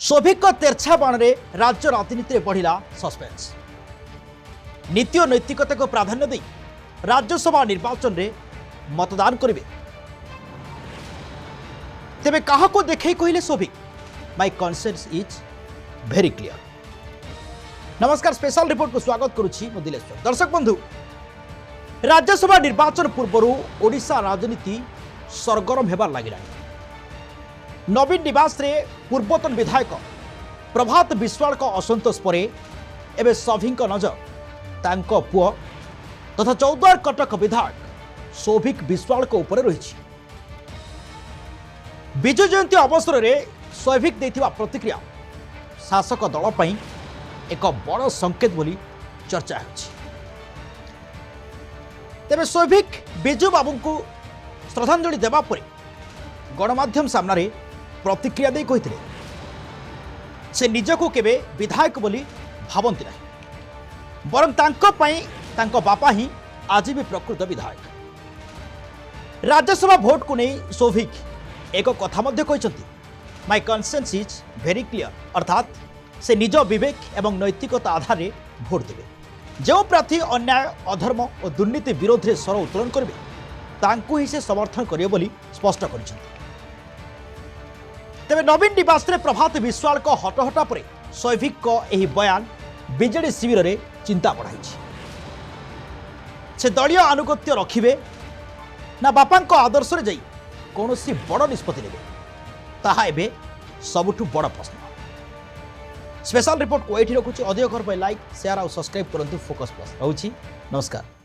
शोभिक तेरछा बाण में राज्य राजनीति बढ़ला सस्पेंस। नीति और नैतिकता को प्राधान्य दे राज्यसभा निर्वाचन में मतदान करेंगे। तेबे कहा को देखे कहले Shobhik, my conscience is very clear. नमस्कार, स्पेशल रिपोर्ट को स्वागत करुछि मो दिलेश्वर। दर्शक बंधु, राज्यसभा निर्वाचन पूर्व ओडिशा राजनीति सरगरम हेबार लागिला। नवीन निवास रे पूर्वतन विधायक प्रभात विश्वाल का असंतोष पर एवं शोभिक नजर तांको पुओ तथा चौद्वार कटक विधायक शोभिक विश्वाल को ऊपर रही। विजय जयंती अवसर में शोभिक देथिबा प्रतिक्रिया शासक दल पई एक बड़ संकेत बोली चर्चा होछि। तेबे शोभिक बिजू बाबू को श्रद्धांजलि देवा परे गणमाध्यम सामने प्रतिक्रिया दे कहिथिले से निजको केबे विधायक बोली भावंती नाही, बरं तांको पई तांको बापा ही आज भी प्रकृत विधायक। राज्यसभा भोट को नहीं शोभिक एक कथा मध्य कहिसंती, my conscience is very clear, अर्थात से निज विवेक एवं नैतिकता आधार में भोट देवे। जो प्रार्थी अन्याय अधर्म और दुर्नीति विरोध में स्वर उत्तोलन करेंगे तांको ही से समर्थन करिवे बोली स्पष्ट करिसंती। तेबे नवीन निवास रे प्रभात विश्वाल को हटहटा पर शोभिक को यही बयान बीजेडी शिविर में चिंता बढ़ाई। से दलीय आनुगत्य रखिबे ना बापा आदर्श रे जाई कौनसी बड़ निष्पत्ति नेबे, ताहा एबे सबुठु बड़ प्रश्न। स्पेशल रिपोर्ट को ये रखुच्छी। अधिक खबर लाइक शेयर और सब्सक्राइब करंतु फोकस प्लस। रहउछि, नमस्कार।